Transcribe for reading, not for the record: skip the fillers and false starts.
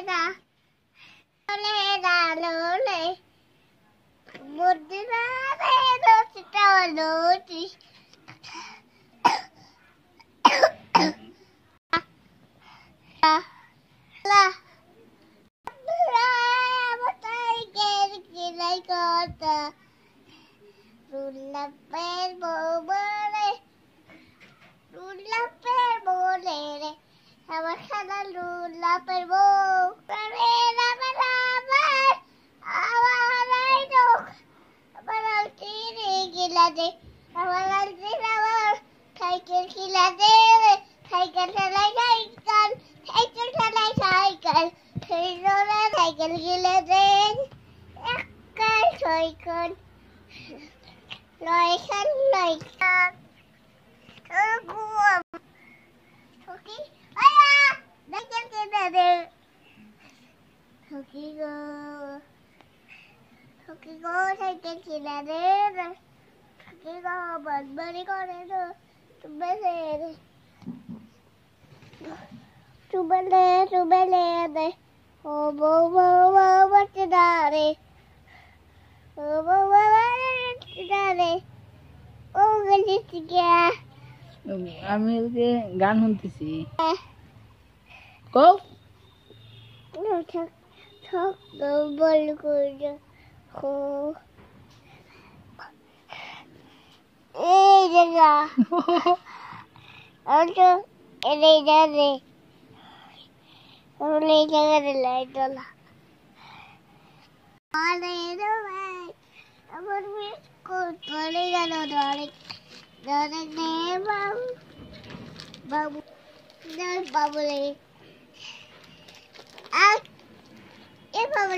na le na le Mudra le lo sta lo ti la la matai ke lai kota rulla per bole re avakana rulla per bo parera baraba avalai do baraltiri gila de avalai ravar cycle gila de cycle chalai cycle Hirona cycle gila de ekkai cycle Loikan Terguam Toki ayah Dah kita ada Toki go cycle kita ada Toki go bari ko ada Tubale ada Oh bo tidare Oh bo tidare Oh galit gaya আমি ওকে গান শুনতেছি কও Thok bol করে ho এই জায়গা আচ্ছা এই জায়গা ওই জায়গাতে লাইট জ্বলা আরে রে ভাই আমার বিস্কুট পড়ে গেল ধরে নে বাবু লে এ বাবু